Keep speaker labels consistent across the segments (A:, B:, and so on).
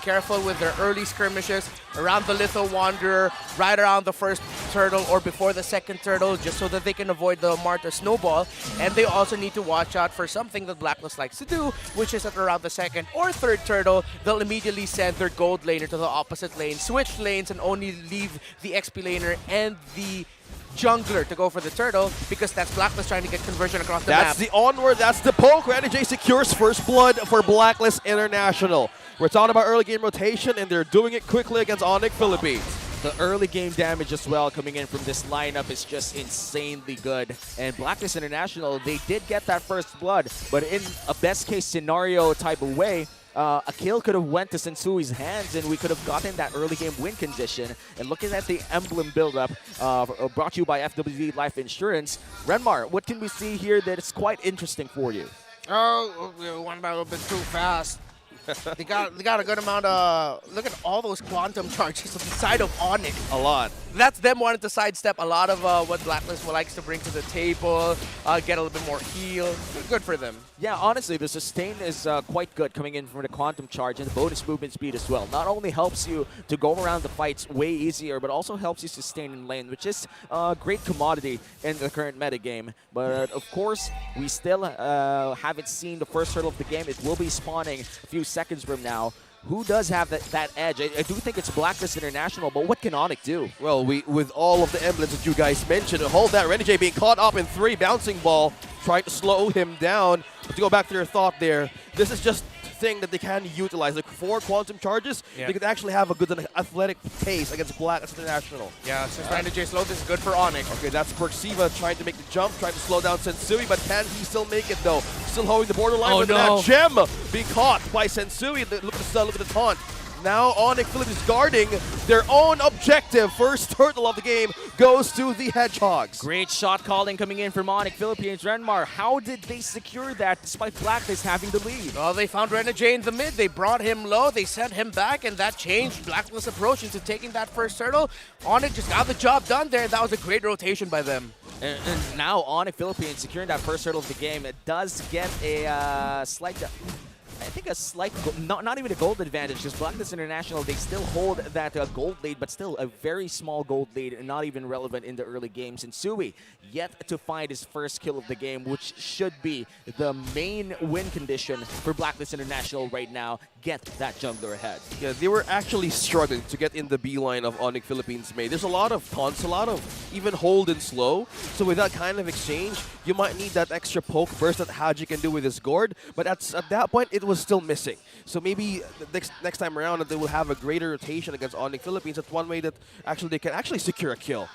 A: careful with their early skirmishes around the Litho Wanderer, right around the first turtle or before the second turtle, just so that they can avoid the Marta Snowball. And they also need to watch out for something that Blacklist likes to do, which is at around the second or third turtle, they'll immediately send their gold laner to the opposite lane, switch lanes, and only leave the XP laner and the jungler to go for the turtle, because that's Blacklist trying to get conversion across the map.
B: That's the onward, that's the poke. NJ secures first blood for Blacklist International. We're talking about early game rotation, and they're doing it quickly against Onic Philippines.
C: The early game damage as well coming in from this lineup is just insanely good. And Blacklist International, they did get that first blood, but in a best case scenario type of way, a kill could have went to Sensui's hands and we could have gotten that early game win condition. And looking at the emblem buildup brought to you by FWD Life Insurance, Renmar, what can we see here that is quite interesting for you?
A: Oh, we went by a little bit too fast. They got a good amount of, look at all those quantum charges on the side of Onic.
B: A lot.
A: That's them wanting to sidestep a lot of what Blacklist likes to bring to the table, get a little bit more heal. Good for them.
C: Yeah, honestly, the sustain is quite good coming in from the quantum charge and the bonus movement speed as well. Not only helps you to go around the fights way easier, but also helps you sustain in lane, which is a great commodity in the current meta game. But of course, we still haven't seen the first hurdle of the game. It will be spawning a few seconds from now. Who does have that edge? I do think it's Blacklist International, but what can Onic do?
B: Well, with all of the emblems that you guys mentioned, hold that, Renegade being caught up in 3, bouncing ball, trying to slow him down. But to go back to your thought there, this is just thing that they can utilize. Like 4 quantum charges, they could actually have a good athletic pace against Blacklist International.
A: Yeah, since Renegade slow, this is good for Onic.
B: Okay, that's Perxiva trying to make the jump, trying to slow down Sensui, but can he still make it though? Still holding the borderline with that gem being caught by Sensui. Look at the taunt. Now Onic Philippines guarding their own objective. First turtle of the game goes to the Hedgehogs.
C: Great shot calling coming in from Onic Philippines. Renmar, how did they secure that despite Blacklist having the lead?
A: Well, they found Renegade in the mid. They brought him low. They sent him back, and that changed Blacklist's approach into taking that first turtle. Onic just got the job done there. That was a great rotation by them.
C: And now Onic Philippines securing that first turtle of the game. It does get a slight... I think a slight, not even a gold advantage, because Blacklist International, they still hold that gold lead, but still a very small gold lead, and not even relevant in the early games. And Sui yet to find his first kill of the game, which should be the main win condition for Blacklist International right now. Get that jungler ahead.
B: Yeah, they were actually struggling to get in the beeline of Onic Philippines made. There's a lot of taunts, a lot of even hold and slow. So with that kind of exchange, you might need that extra poke burst that Haji can do with his gourd. But at that point, it was still missing. So maybe next time around, they will have a greater rotation against Onic Philippines. That's one way that they can actually secure a kill.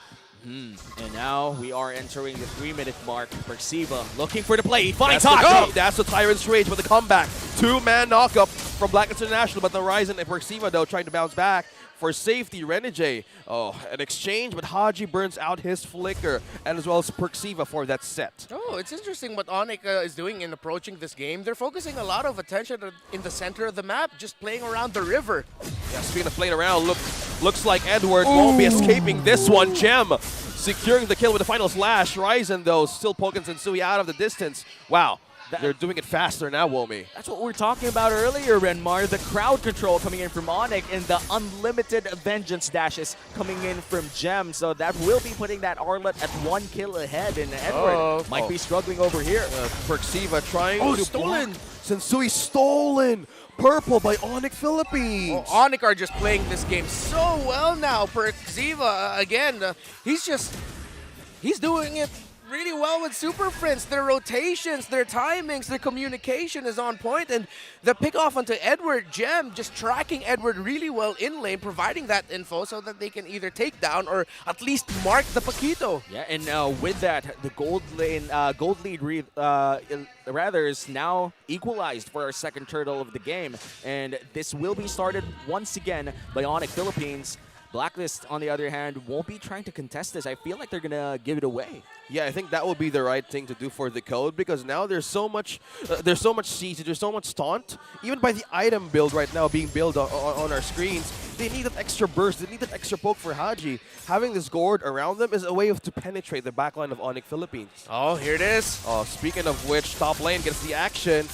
C: And now we are entering the 3-minute mark. Perxiva looking for the play. He finds Haji.
B: That's the Tyrant's Rage with the comeback. 2-man knockup from Blacklist International, but the Ryzen and Perxiva though trying to bounce back. For safety, Renegade. Oh, an exchange, but Haji burns out his flicker, and as well as Perxiva for that set.
A: Oh, it's interesting what Onic is doing in approaching this game. They're focusing a lot of attention in the center of the map, just playing around the river.
B: Yeah, speaking of playing around, looks like Edward won't be escaping this one. Gem securing the kill with the final slash. Ryzen, though, still poking Sensui out of the distance. Wow. They're doing it faster now, Womi.
C: That's what we were talking about earlier, Renmar. The crowd control coming in from Onic and the unlimited vengeance dashes coming in from Gem. So that will be putting that Arlet at 1 kill ahead, and Edward might be struggling over here.
B: Perxiva trying to
A: stolen!
B: Sensui stolen! Purple by Onic Philippines.
A: Oh, Onic are just playing this game so well now. Perxiva, again, he's doing it really well with Super Friends. Their rotations, their timings, their communication is on point, and the pick off onto Edward, Gem, just tracking Edward really well in lane, providing that info so that they can either take down or at least mark the Paquito.
C: Yeah, and with that, the gold lead rather is now equalized for our second turtle of the game, and this will be started once again by Onic Philippines. Blacklist, on the other hand, won't be trying to contest this. I feel like they're going to give it away.
B: Yeah, I think that would be the right thing to do for the code, because now there's so much siege, there's so much taunt. Even by the item build right now being built on our screens, they need that extra burst, they need that extra poke for Haji. Having this gourd around them is a way to penetrate the backline of Onic Philippines.
A: Oh, here it is.
B: Speaking of which, top lane gets the action.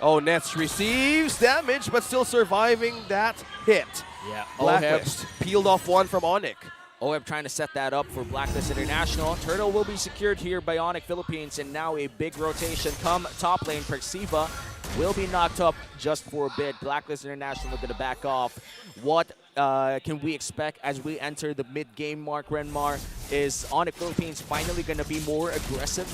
B: Oh, Nets receives damage, but still surviving that hit.
C: Yeah.
B: Blacklist peeled off one from Onic.
C: OEB trying to set that up for Blacklist International. Turtle will be secured here by Onic Philippines, and now a big rotation come top lane. Perxiva will be knocked up just for a bit. Blacklist International are going to back off. What can we expect as we enter the mid-game mark, Renmar? Is Onic Philippines finally going to be more aggressive?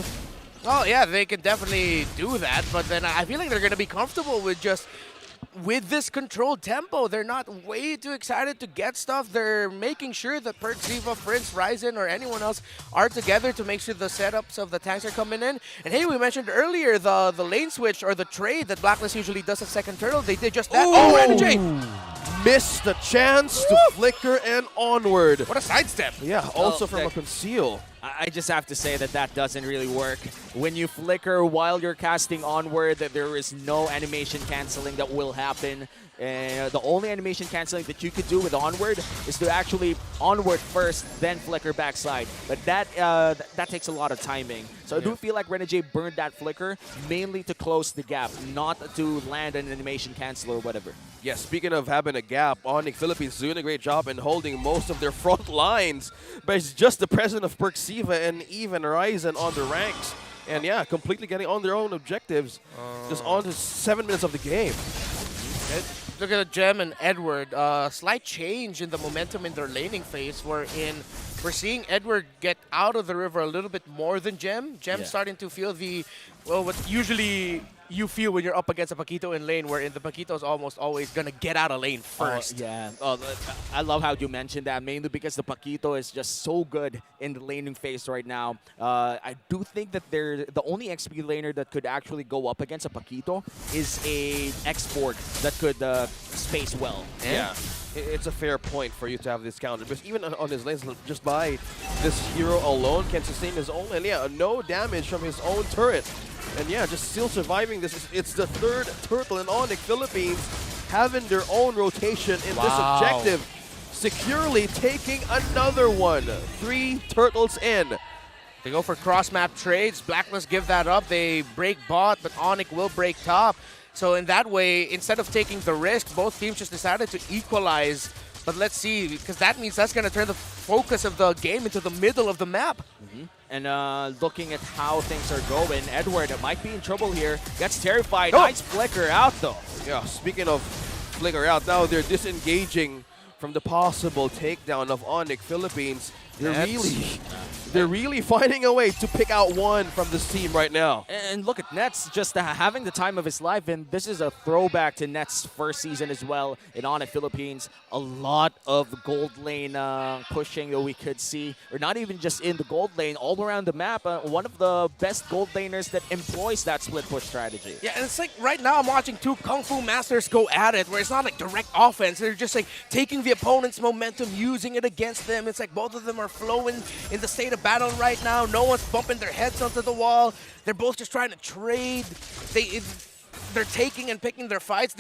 A: Oh, yeah, they can definitely do that, but then I feel like they're going to be comfortable with this controlled tempo. They're not way too excited to get stuff. They're making sure that Perxiva, Prince, Ryzen, or anyone else are together to make sure the setups of the tanks are coming in. And hey, we mentioned earlier the lane switch or the trade that Blacklist usually does at second turtle. They did just that.
B: Ooh.
A: Oh, Renegade!
B: Missed the chance to flicker and onward.
A: What a sidestep.
B: Yeah, also from a conceal.
C: I just have to say that doesn't really work. When you flicker while you're casting onward, there is no animation canceling that will happen. The only animation canceling that you could do with onward is to actually onward first, then flicker backside. But that takes a lot of timing. So I do feel like Renegade burned that flicker mainly to close the gap, not to land an animation cancel or whatever.
B: Yeah, speaking of having a gap, Onic Philippines doing a great job in holding most of their front lines. But it's just the presence of Perxiva and even Ryzen on the ranks. And yeah, completely getting on their own objectives. Just on to 7 minutes of the game.
A: Look at Gem and Edward. Slight change in the momentum in their laning phase, wherein we're seeing Edward get out of the river a little bit more than Gem. Gem's starting to feel what usually you feel when you're up against a Paquito in lane, wherein the Paquito is almost always going to get out of lane first.
C: I love how you mentioned that, mainly because the Paquito is just so good in the laning phase right now. I do think that the only XP laner that could actually go up against a Paquito is a export that could space well.
B: Yeah. It's a fair point for you to have this counter, because even on his lanes, just by this hero alone can sustain his own, and yeah, no damage from his own turret. And yeah, just still surviving this. It's the third turtle in Onic Philippines having their own rotation in this objective. Securely taking another one. 3 turtles in.
A: They go for cross-map trades. Blacklist give that up. They break bot, but Onic will break top. So in that way, instead of taking the risk, both teams just decided to equalize. But let's see, because that means that's going to turn the focus of the game into the middle of the map.
C: And looking at how things are going, Edward might be in trouble here. Gets terrified. Nice flicker out, though.
B: Yeah, speaking of flicker out, now they're disengaging from the possible takedown of Onic Philippines. They're really finding a way to pick out one from this team right now.
C: And look at Nets just having the time of his life, and this is a throwback to Nets' first season as well in Onic Philippines. A lot of gold lane pushing that we could see, or not even just in the gold lane, all around the map. One of the best gold laners that employs that split push strategy.
A: Yeah, and it's like right now I'm watching 2 Kung Fu masters go at it, where it's not like direct offense. They're just like taking the opponent's momentum, using it against them. It's like both of them are flowing in the state of battle right now. No one's bumping their heads onto the wall. They're both just trying to trade. They're taking and picking their fights.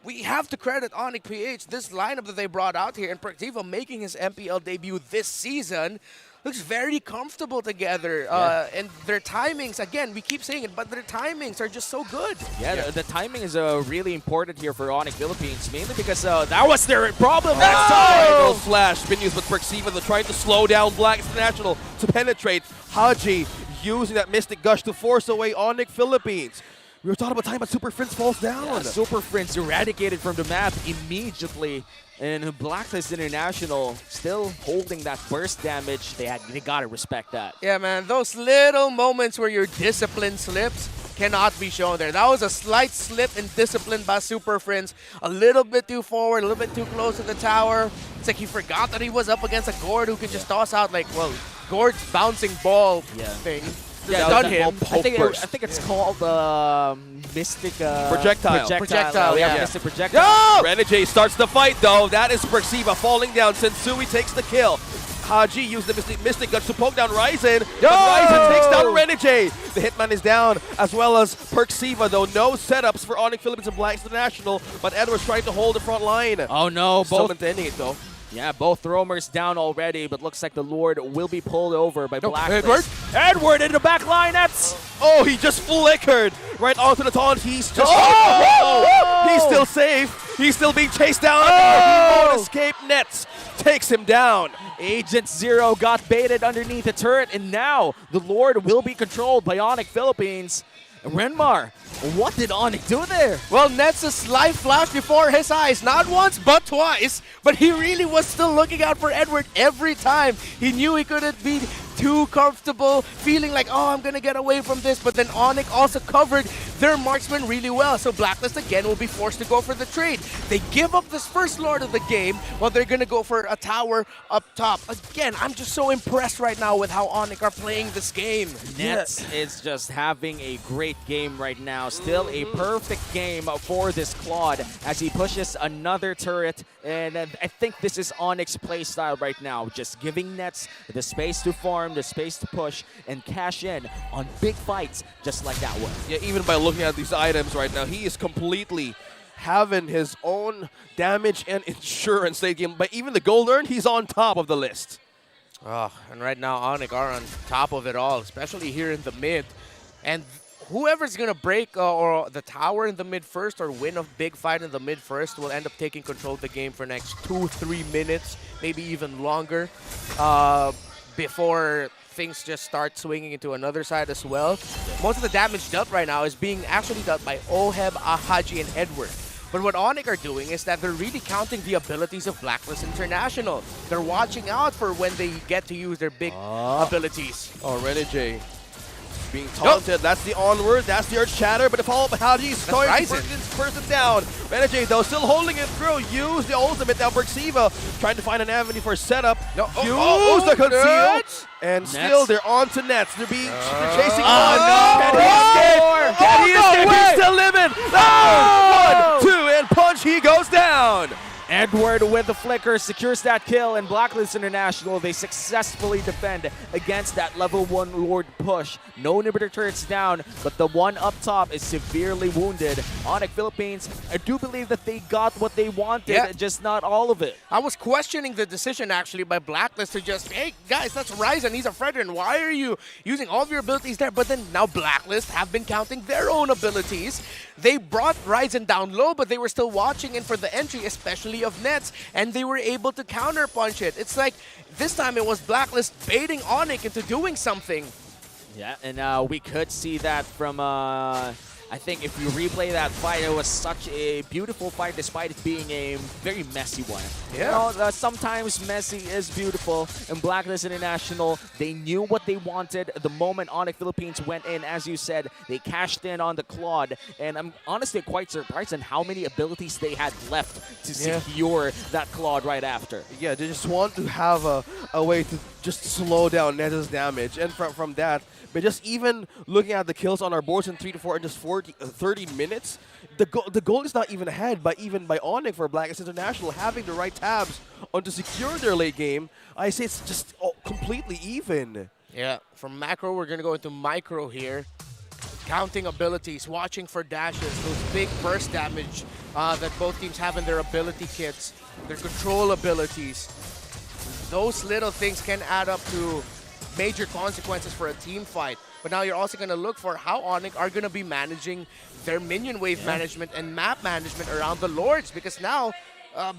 A: We have to credit Onic PH, this lineup that they brought out here, and Perxiva making his MPL debut this season. Looks very comfortable together. And their timings, again, we keep saying it, but their timings are just so good.
C: Yeah, the timing is really important here for Onic Philippines, mainly because that was their problem next time.
B: Final flash been used with Perxiva. They're trying to slow down Black International to penetrate. Haji using that Mystic Gush to force away Onic Philippines. We were talking about time, but Super Prince falls down.
C: Yeah, Super Prince eradicated from the map immediately. And Blacklist International still holding that burst damage. They gotta respect that.
A: Yeah, man, those little moments where your discipline slips cannot be shown there. That was a slight slip in discipline by Super Prince. A little bit too forward, a little bit too close to the tower. It's like he forgot that he was up against a Gord who could just toss out like, well, Gord's bouncing ball thing.
C: Yeah,
A: done him.
C: I think it's called Mystic
B: Projectile.
C: Yeah, Mystic Projectile.
B: No! Renegade starts the fight though. That is Perxiva falling down. Sensui takes the kill. Haji used the Mystic Guts to poke down Ryzen. But Ryzen takes down Renegade. The Hitman is down, as well as Perxiva, though. No setups for Onic Philippines and Blacklist International, but Edward's trying to hold the front line.
C: Oh no,
B: Still
C: both
B: maintaining it though.
C: Yeah, both roamers down already, but looks like the Lord will be pulled over by
A: Edward?
C: Blacklist. Edward into the back line. That's
B: Oh, he just flickered right onto the taunt. He's just... He's still safe. He's still being chased down. He won't escape. Nets takes him down.
C: Agent Zero got baited underneath the turret, and now the Lord will be controlled by Onic Philippines. Renmar, what did Onic do there?
A: Well, Nets' life flashed before his eyes, not once but twice. But he really was still looking out for Edward every time. He knew he couldn't be too comfortable, feeling like, oh, I'm gonna get away from this. But then Onic also covered their marksman really well. So Blacklist again will be forced to go for the trade. They give up this first Lord of the game while they're gonna go for a tower up top. Again, I'm just so impressed right now with how Onic are playing this game.
C: Nets is just having a great game right now. Still a perfect game for this Claude as he pushes another turret. And I think this is Onic's play style right now. Just giving Nets the space to farm, the space to push, and cash in on big fights just like that one.
B: Yeah, even by looking at these items right now, he is completely having his own damage and insurance late game. But even the gold earned, he's on top of the list.
A: Oh, and right now Onic are on top of it all, especially here in the mid. And whoever's going to break or the tower in the mid first or win a big fight in the mid first will end up taking control of the game for the next 2-3 minutes, maybe even longer, before things just start swinging into another side as well. Most of the damage dealt right now is being actually dealt by Oheb, Ahaji, and Edward. But what Onic are doing is that they're really counting the abilities of Blacklist International. They're watching out for when they get to use their big abilities.
B: Oh, Renegade being taunted. That's the onward. That's the Earth Shatter. But the follow-up, Haji's going to put this person down. Renegade, though, still holding it through. Use the ultimate. Now, Berxiva trying to find an avenue for a setup.
A: No.
B: Use the conceal. And still, they're on to Nets. They're chasing on. Can he escape? Can he escape? He's still living. 1, 2, and punch. He goes down.
C: Edward with the flicker secures that kill, and Blacklist International, they successfully defend against that level 1 Lord push. No inhibitor turrets down, but the one up top is severely wounded. Onic Philippines, I do believe that they got what they wanted, just not all of it.
A: I was questioning the decision actually by Blacklist to just, hey guys, that's Ryzen, he's a Fredrin, why are you using all of your abilities there? But then now Blacklist have been counting their own abilities. They brought Ryzen down low, but they were still watching in for the entry, especially of Nets, and they were able to counterpunch it. It's like this time it was Blacklist baiting Onic into doing something.
C: Yeah, and we could see that from, I think if you replay that fight, it was such a beautiful fight despite it being a very messy one.
A: Yeah.
C: You know, sometimes messy is beautiful, and Blacklist International, they knew what they wanted the moment Onic Philippines went in. As you said, they cashed in on the Claude, and I'm honestly quite surprised on how many abilities they had left to secure that Claude right after.
B: Yeah, they just want to have a way to just slow down Nets' damage, and from that, but just even looking at the kills on our boards in 3 to 4 in just 30 minutes, the goal is not even ahead by Onic for Blacklist International having the right tabs on to secure their late game. I say it's just completely even.
A: Yeah, from macro we're gonna go into micro here. Counting abilities, watching for dashes, those big burst damage that both teams have in their ability kits, their control abilities. Those little things can add up to major consequences for a team fight. But now you're also going to look for how Onic are going to be managing their minion wave management and map management around the Lords, because now,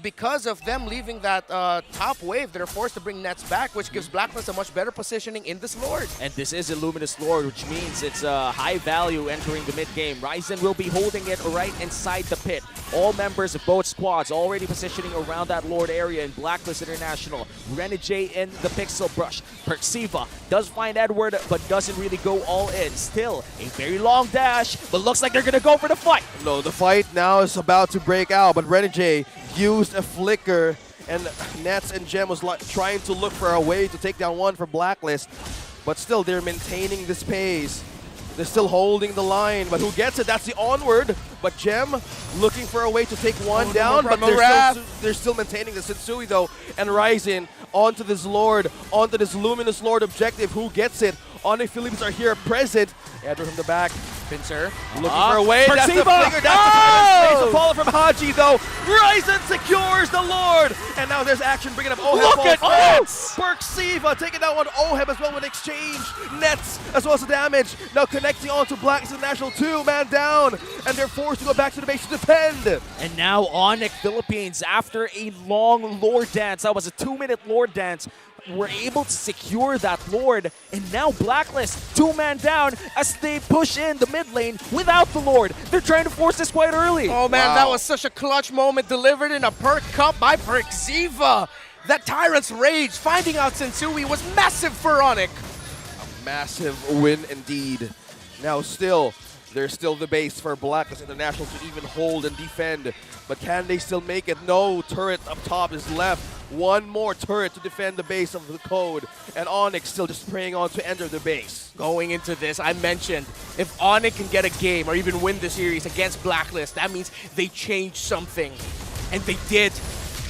A: because of them leaving that top wave, they're forced to bring Nets back, which gives Blacklist a much better positioning in this Lord.
C: And this is a Luminous Lord, which means it's a high value entering the mid-game. Ryzen will be holding it right inside the pit. All members of both squads already positioning around that Lord area in Blacklist International. Renegade in the Pixel Brush. Perxiva does find Edward, but doesn't really go all in. Still, a very long dash, but looks like they're going to go for the fight.
B: No, the fight now is about to break out, but Renegade used a flicker, and Nets and Gem was trying to look for a way to take down one for Blacklist, but still they're maintaining this pace. They're still holding the line, but who gets it? That's the onward. But Gem looking for a way to take one down, but they're still maintaining the Sensui though. And Ryzen onto this Lord, onto this Luminous Lord objective. Who gets it? Onic Philippines are here present. Edward from the back
A: Pincer.
B: Looking for a way. That's the
C: Perciva!
B: flicker. That's the follow from Haji, though. Ryzen secures the Lord. And now there's action bringing up Oheb.
C: Look at that!
B: Perciva taking down on Oheb as well with exchange. Nets as well as the damage. Now connecting onto Black International, 2-man down. And they're forced to go back to the base to defend.
C: And now Onic Philippines, after a long Lord dance, that was a 2-minute Lord dance, were able to secure that Lord, and now Blacklist, 2-man down as they push in the mid lane without the Lord. They're trying to force this quite early.
A: Oh man,
B: Wow.
A: that was such a clutch moment delivered in a perk cup by Perciva. That Tyrant's Rage finding out Sensui was massive for Onic.
B: Massive win indeed. Now there's still the base for Blacklist International to even hold and defend. But can they still make it? No, turret up top is left. One more turret to defend the base of the code. And Onic still just praying on to enter the base.
A: Going into this, I mentioned if Onic can get a game or even win the series against Blacklist, that means they changed something. And they did.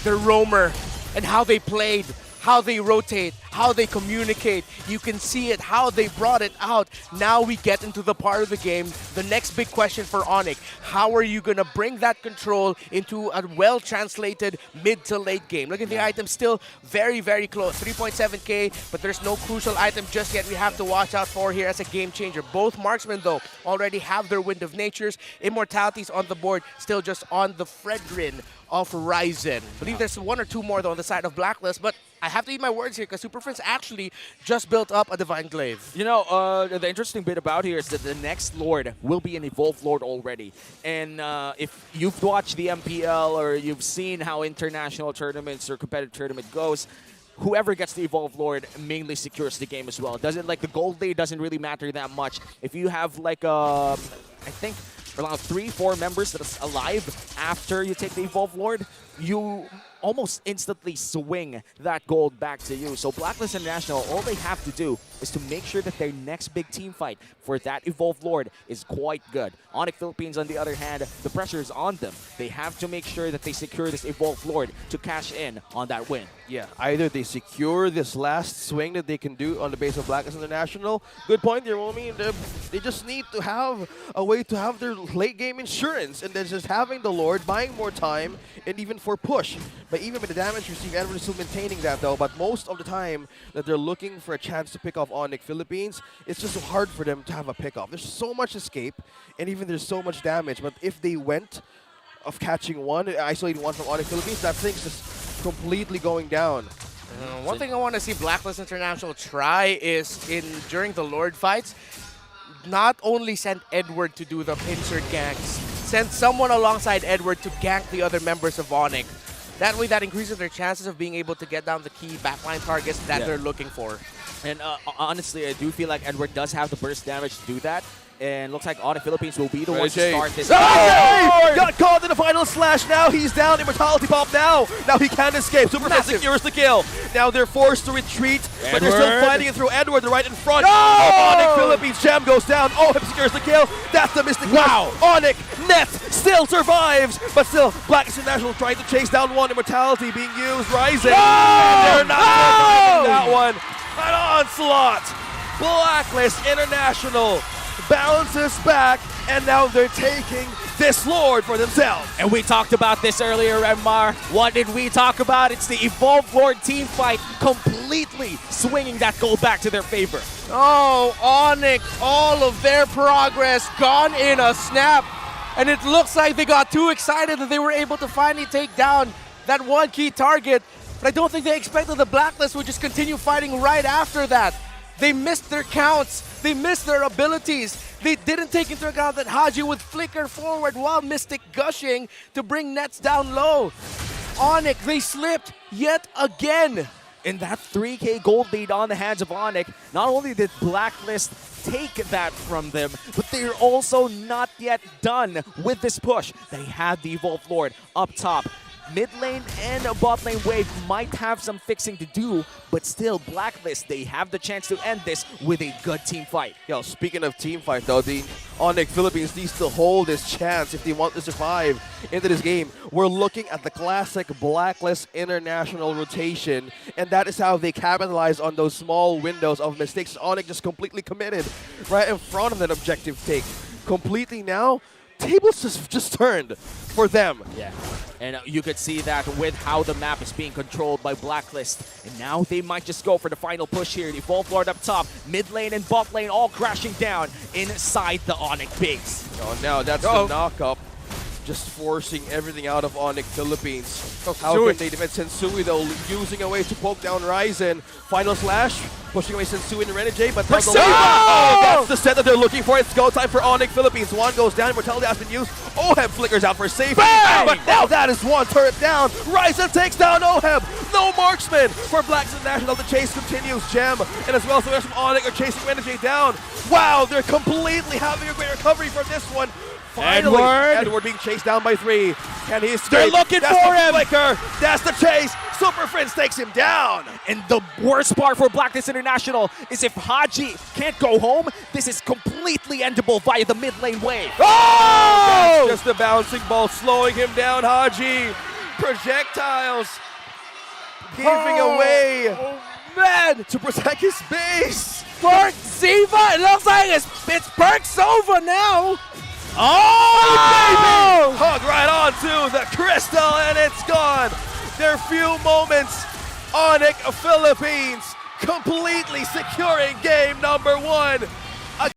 A: Their roamer and how they played, how they rotate, how they communicate. You can see it, how they brought it out. Now we get into the part of the game. The next big question for Onic, how are you going to bring that control into a well-translated mid to late game? Look at the item, still very, very close. 3.7k, but there's no crucial item just yet we have to watch out for here as a game changer. Both marksmen, though, already have their Wind of Natures. Immortality's on the board, still just on the Fredrin of Ryzen. I believe there's one or two more, though, on the side of Blacklist, but I have to eat my words here because Super Friends actually just built up a Divine Glaive.
C: You know, the interesting bit about here is that the next Lord will be an Evolved Lord already. And if you've watched the MPL or you've seen how international tournaments or competitive tournament goes, whoever gets the Evolved Lord mainly secures the game as well. Doesn't like the gold lead doesn't really matter that much. If you have like I think around 3-4 members that's alive after you take the Evolved Lord, you almost instantly swing that gold back to you. So Blacklist International, all they have to do is to make sure that their next big team fight for that Evolved Lord is quite good. Onic Philippines, on the other hand, the pressure is on them. They have to make sure that they secure this Evolved Lord to cash in on that win.
B: Yeah, either they secure this last swing that they can do on the base of Blacklist International. Good point there, Romy. They just need to have a way to have their late game insurance, and then just having the Lord, buying more time, and even for push. But even with the damage received, Edward is still maintaining that though. But most of the time that they're looking for a chance to pick off Onic Philippines, it's just hard for them to have a pick-off. There's so much escape, and even there's so much damage. But if they went of catching one, isolating one from Onic Philippines, that thing's just completely going down.
A: One thing I want to see Blacklist International try is during the Lord fights, not only send Edward to do the pincer ganks, send someone alongside Edward to gank the other members of Onic. That way, that increases their chances of being able to get down the key backline targets that they're looking for.
C: And honestly, I do feel like Edward does have the burst damage to do that. And looks like Onic Philippines will be the ones to start this.
B: Got caught in the final slash. Now he's down. Immortality pop now. Now he can't escape. Superman secures the kill. Now they're forced to retreat, but they're still fighting it through Edward. They're right in front. Onic Philippines gem goes down. Oheb secures the kill. That's the Mystic. Wow. Onic Net still survives, but still Blacklist International trying to chase down one. Immortality being used. Rising. And they're not getting that one. An onslaught. Blacklist International bounces back, and now they're taking this Lord for themselves.
C: And we talked about this earlier, Remar. What did we talk about? It's the Evolved Lord team fight completely swinging that goal back to their favor.
A: Oh, Onic, all of their progress gone in a snap. And it looks like they got too excited that they were able to finally take down that one key target. But I don't think they expected the Blacklist would just continue fighting right after that. They missed their counts. They missed their abilities. They didn't take into account that Haji would flicker forward while Mystic gushing to bring nets down low. Onic, they slipped yet again.
C: In that 3K gold lead on the hands of Onic, not only did Blacklist take that from them, but they're also not yet done with this push. They had the Evolved Lord up top. Mid lane and bot lane wave might have some fixing to do, but still, Blacklist, they have the chance to end this with a good team fight.
B: Yo, speaking of team fight though, the Onic Philippines needs to hold this chance if they want to survive into this game. We're looking at the classic Blacklist International rotation, and that is how they capitalize on those small windows of mistakes. Onic just completely committed right in front of an objective take. completely now, tables just turned for them.
C: Yeah, and you could see that with how the map is being controlled by Blacklist. And now they might just go for the final push here. The Evolve Lord up top, mid lane and bot lane all crashing down inside the Onic base.
B: Oh, now that's the knock-up. Just forcing everything out of Onic Philippines. How can they defend Sensui though, using a way to poke down Ryzen. Final slash, pushing away Sensui and Renegade, but now the that's the set that they're looking for. It's go time for Onic Philippines. One goes down, Mortality has been used. Oheb flickers out for safety.
C: Bang!
B: But now that is one turret down. Ryzen takes down Oheb. No marksman for Blacks International. The chase continues. Gem and as well as the rest of Onic are chasing Renegade down. Wow, they're completely having a great recovery from this one. Finally, Edward being chased down by 3. Can he escape?
C: They're looking
B: That's
C: for
B: the
C: him.
B: Flicker. That's the chase. Super Prince takes him down.
C: And the worst part for Blacklist International is if Haji can't go home, this is completely endable via the mid lane wave.
B: Oh! That's just the bouncing ball slowing him down, Haji. Projectiles giving away.
A: Oh, man!
B: To protect his base.
A: Perk Ziva! It looks like it's Perk's over now!
B: Oh, baby! Hug right onto the crystal and it's gone. Their few moments, Onic Philippines completely securing game number 1.